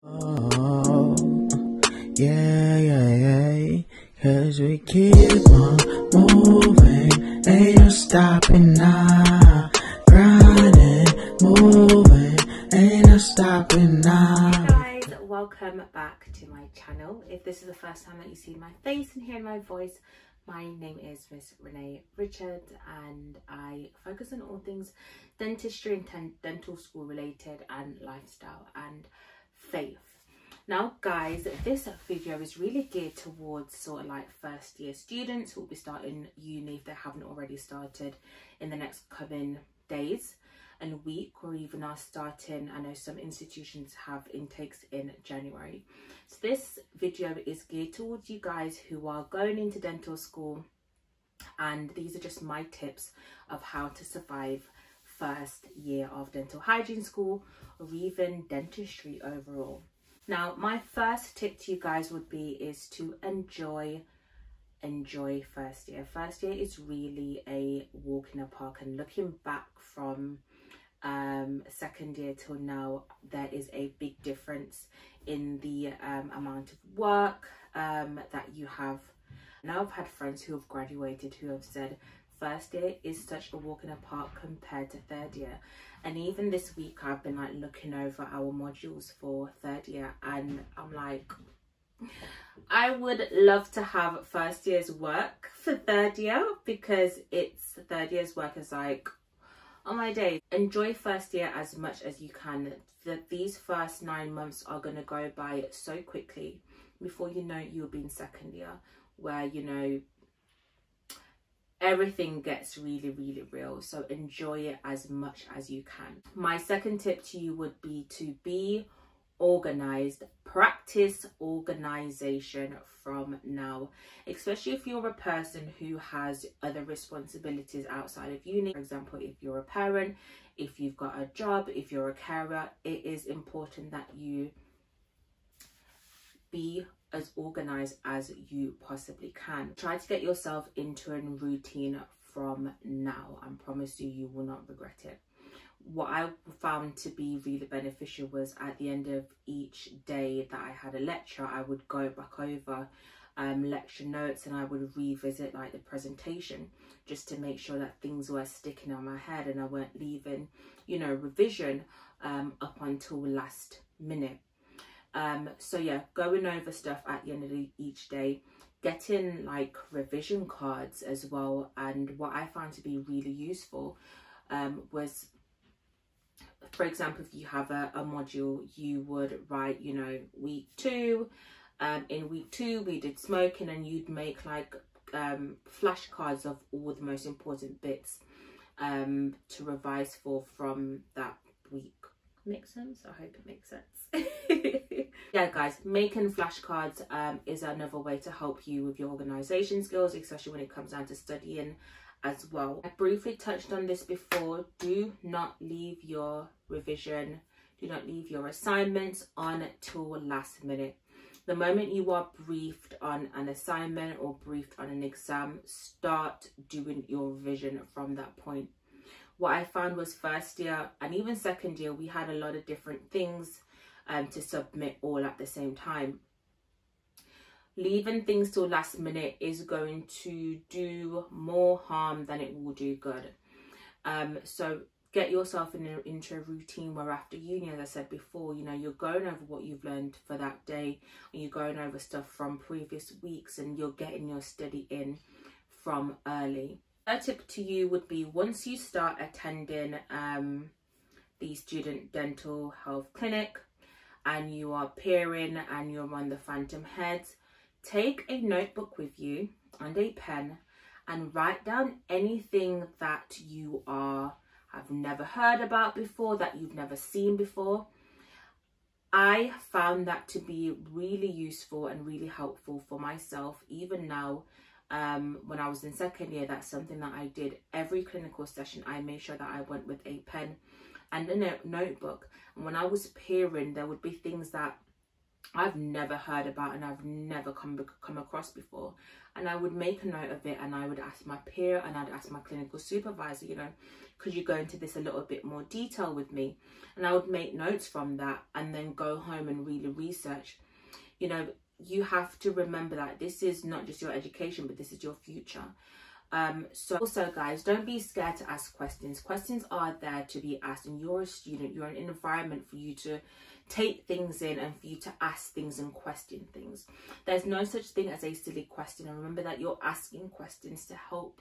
Oh, yeah, 'cause we keep on moving, ain't no stopping now, grinding, moving, ain't no stopping now. Hey guys, welcome back to my channel. If this is the first time that you see my face and hear my voice, my name is Miss Renee Richards and I focus on all things dentistry and dental school related and lifestyle and faith. Now guys, this video is really geared towards sort of like first year students who will be starting uni if they haven't already started in the next coming days and week, or even are starting. I know some institutions have intakes in January. So this video is geared towards you guys who are going into dental school, and these are just my tips of how to survive first year of dental hygiene school or even dentistry overall. Now my first tip to you guys would be is to enjoy first year. First year is really a walk in the park, and looking back from second year till now, there is a big difference in the amount of work that you have. Now I've had friends who have graduated who have said first year is such a walk in the park compared to third year. And even this week I've been like looking over our modules for third year, and I'm like, I would love to have first year's work for third year, because it's third year's work is like, oh my day. Enjoy first year as much as you can. These first 9 months are going to go by so quickly. Before you know it, you'll be in second year, where, you know, everything gets really real. So enjoy it as much as you can. My second tip to you would be to be organized. Practice organization from now, especially if you're a person who has other responsibilities outside of uni. For example, if you're a parent, if you've got a job, if you're a carer, it is important that you be as organized as you possibly can. Try to get yourself into a routine from now, and promise you will not regret it. What I found to be really beneficial was at the end of each day that I had a lecture, I would go back over lecture notes and I would revisit like the presentation, just to make sure that things were sticking on my head and I weren't leaving, you know, revision up until last minute. So yeah, going over stuff at the end of each day, getting like revision cards as well. And what I found to be really useful was, for example, if you have a module, you would write, you know, week 2. In week 2 we did smoking, and you'd make like flashcards of all the most important bits to revise for from that week. Make sense? I hope it makes sense. Yeah guys, making flashcards is another way to help you with your organization skills, especially when it comes down to studying as well. I briefly touched on this before. Do not leave your revision, do not leave your assignments on till last minute. The moment you are briefed on an assignment or briefed on an exam, start doing your revision from that point. What I found was first year and even second year, we had a lot of different things to submit all at the same time. Leaving things till last minute is going to do more harm than it will do good. So get yourself into a routine where after uni, as I said before, you know, you're going over what you've learned for that day, and you're going over stuff from previous weeks, and you're getting your study in from early. A tip to you would be, once you start attending the student dental health clinic and you are peering and you're on the phantom heads, take a notebook with you and a pen and write down anything that you have never heard about before, that you've never seen before. I found that to be really useful and really helpful for myself. Even now, when I was in second year, that's something that I did. Every clinical session, I made sure that I went with a pen and a notebook. And when I was peering, there would be things that I've never heard about and I've never come across before. And I would make a note of it, and I would ask my peer and I'd ask my clinical supervisor, you know, could you go into this a little bit more detail with me? And I would make notes from that and then go home and really research. You know, you have to remember that this is not just your education, but this is your future. So also, guys, don't be scared to ask questions. Questions are there to be asked, and you're a student. You're in an environment for you to take things in and for you to ask things and question things. There's no such thing as a silly question, and remember that you're asking questions to help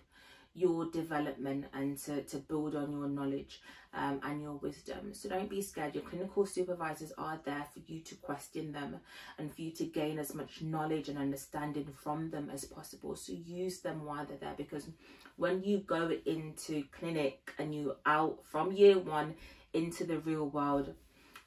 your development and to build on your knowledge and your wisdom. So don't be scared. Your clinical supervisors are there for you to question them and for you to gain as much knowledge and understanding from them as possible. So use them while they're there, because when you go into clinic and you out from year one into the real world,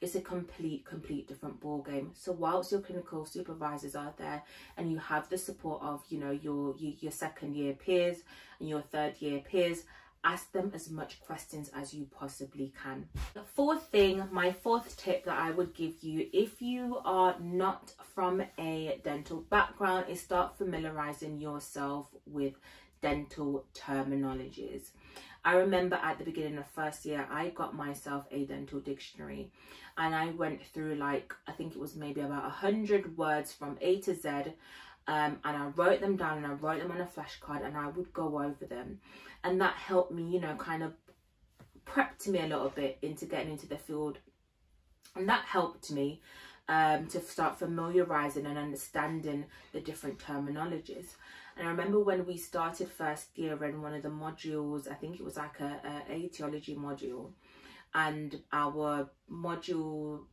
it's a complete different ball game. So whilst your clinical supervisors are there and you have the support of, you know, your second year peers and your third year peers, ask them as much questions as you possibly can. The fourth thing, my fourth tip that I would give you if you are not from a dental background, is start familiarizing yourself with dental terminologies. I remember at the beginning of first year, I got myself a dental dictionary, and I went through, like, I think it was maybe about 100 words from A to Z, and I wrote them down and I wrote them on a flashcard and I would go over them, and that helped me, you know, kind of prepped me a little bit into getting into the field, and that helped me to start familiarizing and understanding the different terminologies. And I remember when we started first year in one of the modules, I think it was like a etiology module, and our module,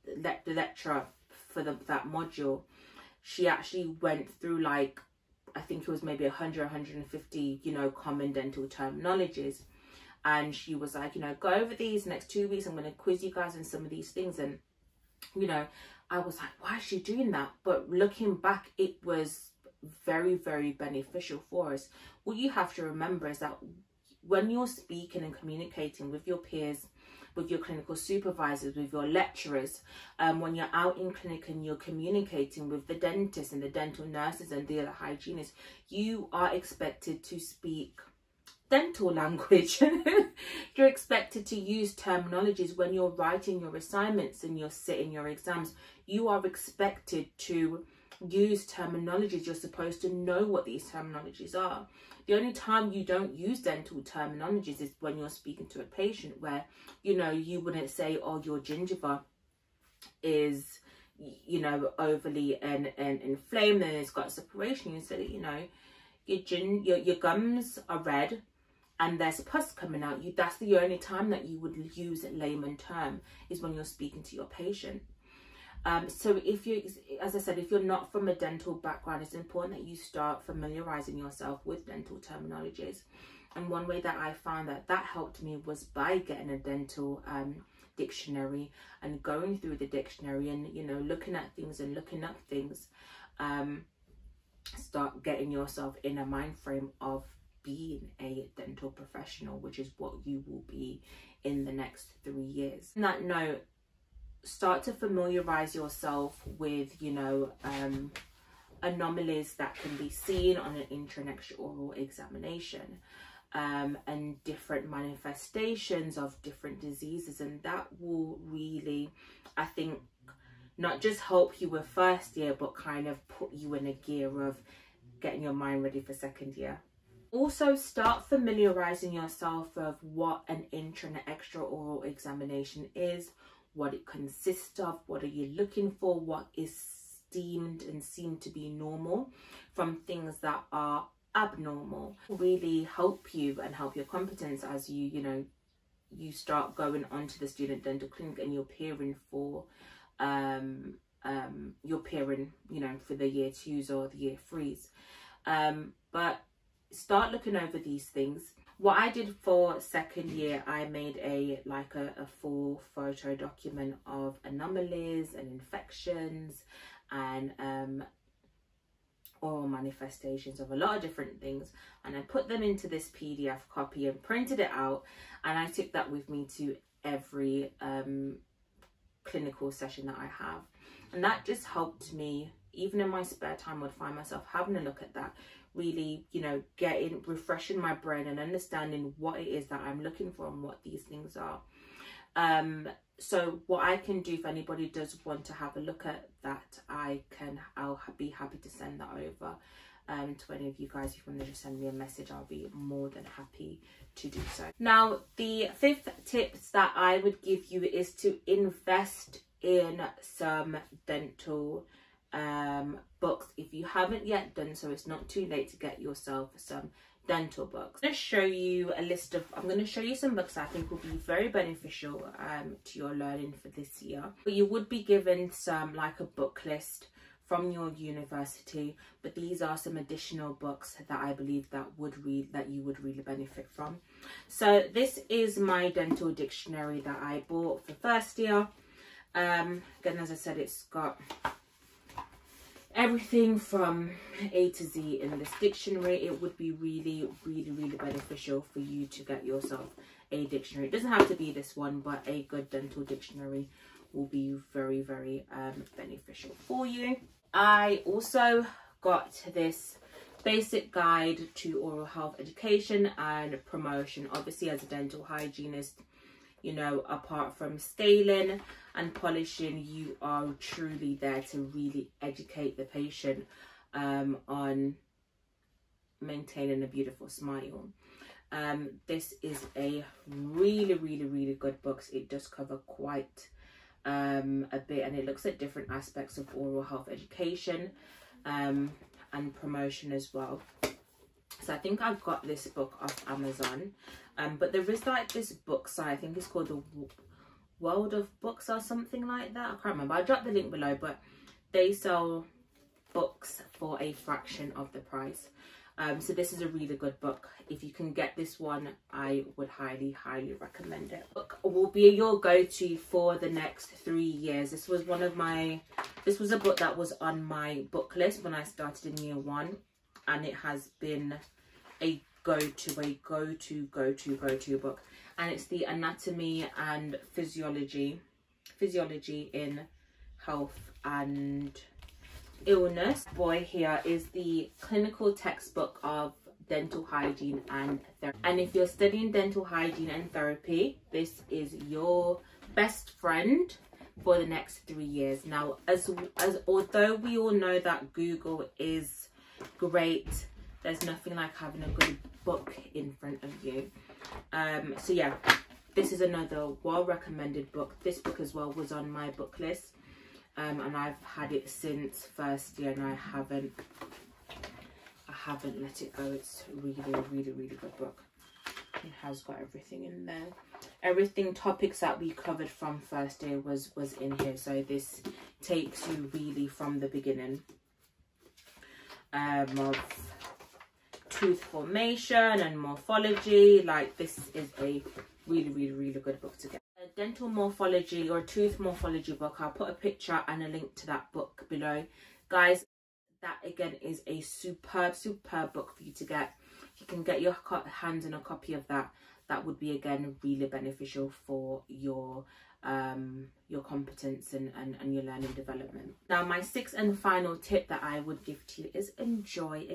the lecturer for that module, she actually went through, like, I think it was maybe 150, you know, common dental terminologies. And she was like, you know, go over these next 2 weeks. I'm going to quiz you guys on some of these things. And, you know, I was like, why is she doing that? But looking back, it was very beneficial for us. What you have to remember is that when you're speaking and communicating with your peers, with your clinical supervisors, with your lecturers, when you're out in clinic and you're communicating with the dentists and the dental nurses and the other hygienists, you are expected to speak dental language. You're expected to use terminologies when you're writing your assignments and you're sitting your exams. You are expected to use terminologies. You're supposed to know what these terminologies are. The only time you don't use dental terminologies is when you're speaking to a patient, where, you know, you wouldn't say, oh, your gingiva is, you know, overly and inflamed and it's got separation. You said, you know, your gums are red and there's pus coming out. That's the only time that you would use a layman term, is when you're speaking to your patient. So if you, as I said, if you're not from a dental background, it's important that you start familiarizing yourself with dental terminologies. And one way that I found that helped me was by getting a dental dictionary and going through the dictionary and, you know, looking at things and looking up things. Start getting yourself in a mind frame of being a dental professional, which is what you will be in the next 3 years. On that note, start to familiarize yourself with, you know, anomalies that can be seen on an intra and extraoral examination, and different manifestations of different diseases. And that will really, I think, not just help you with first year, but kind of put you in a gear of getting your mind ready for second year. Also, start familiarizing yourself with what an intra and extraoral examination is, what it consists of, what are you looking for, what is deemed and seen to be normal from things that are abnormal. Really help you and help your competence as you know, you start going onto the student dental clinic and you're peering for you know, for the year 2s or the year 3s. But start looking over these things. What I did for second year, I made a full photo document of anomalies and infections and oral manifestations of a lot of different things, and I put them into this PDF copy and printed it out, and I took that with me to every clinical session that I have. And that just helped me, even in my spare time, I would find myself having a look at that, really, you know, refreshing my brain and understanding what it is that I'm looking for and what these things are. So what I can do, if anybody does want to have a look at that, I'll be happy to send that over to any of you guys. If you want to just send me a message, I'll be more than happy to do so. Now, the 5th tips that I would give you is to invest in some dental books. If you haven't yet done so, it's not too late to get yourself some dental books. I'm going to show you I'm going to show you some books I think will be very beneficial to your learning for this year. But you would be given some, like, a book list from your university, but these are some additional books that I believe that you would really benefit from. So this is my dental dictionary that I bought for first year. Again, as I said, it's got everything from A to Z in this dictionary. It would be really beneficial for you to get yourself a dictionary. It doesn't have to be this one, but a good dental dictionary will be very beneficial for you. I also got this basic guide to oral health education and promotion. Obviously, as a dental hygienist, you know, apart from scaling and polishing, you are truly there to really educate the patient on maintaining a beautiful smile. This is a really good book. It does cover quite a bit, and it looks at different aspects of oral health education and promotion as well. So I think I've got this book off Amazon, but there is, like, this book site, I think it's called the World of Books or something like that. I can't remember. I'll drop the link below, but they sell books for a fraction of the price. So this is a really good book. If you can get this one, I would highly recommend it. Book will be your go-to for the next 3 years. This was a book that was on my book list when I started in year 1, and it has been a go-to book, and it's the Anatomy and Physiology in Health and Illness. Boy, here is the clinical textbook of dental hygiene and therapy. And if you're studying dental hygiene and therapy, this is your best friend for the next 3 years. Now, although we all know that Google is great, there's nothing like having a good book in front of you. So yeah, this is another well-recommended book. This book as well was on my book list, and I've had it since first year, and I haven't let it go. It's a really good book. It has got everything in there. Everything, topics that we covered from first year was in here. So this takes you really from the beginning of tooth formation and morphology. Like, this is a really good book to get. A dental morphology or tooth morphology book, I'll put a picture and a link to that book below, guys. That again is a superb book for you to get. If you can get your hands on a copy of that, that would be again really beneficial for your competence and your learning development. Now, my 6th and final tip that I would give to you is enjoy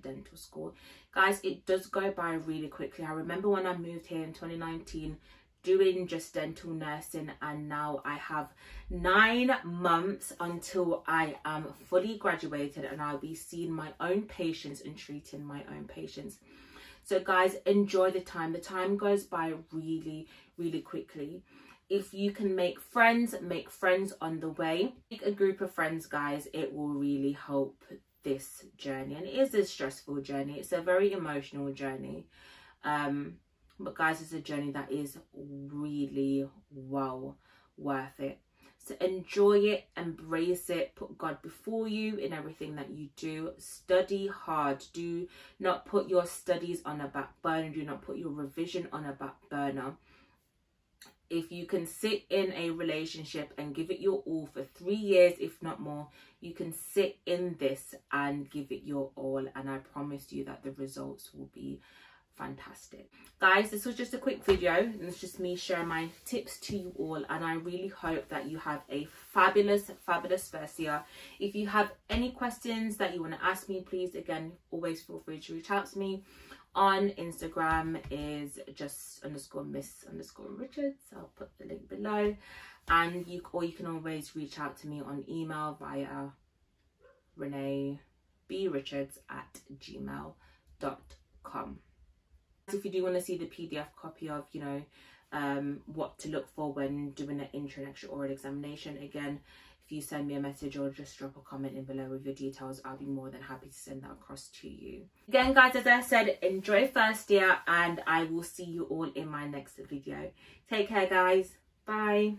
dental school. Guys, it does go by really quickly. I remember when I moved here in 2019 doing just dental nursing, and now I have 9 months until I am fully graduated and I'll be seeing my own patients and treating my own patients. So guys, enjoy the time. The time goes by really quickly. If you can make friends on the way. Make a group of friends, guys. It will really help this journey. And it is a stressful journey. It's a very emotional journey. But guys, it's a journey that is really well worth it. So enjoy it, embrace it, put God before you in everything that you do. Study hard. Do not put your studies on a back burner. Do not put your revision on a back burner. If you can sit in a relationship and give it your all for 3 years, if not more, you can sit in this and give it your all. And I promise you that the results will be fantastic. Guys, this was just a quick video, and it's just me sharing my tips to you all, and I really hope that you have a fabulous first year. If you have any questions that you want to ask me, please, again, always feel free to reach out to me. On Instagram is just _miss_richards. I'll put the link below, and you can always reach out to me on email via reneebrichards@gmail.com. If you do want to see the PDF copy of, you know, what to look for when doing an intro and extra oral examination, again, if you send me a message or just drop a comment in below with your details, I'll be more than happy to send that across to you. Again, guys, as I said, enjoy first year, and I will see you all in my next video. Take care, guys. Bye.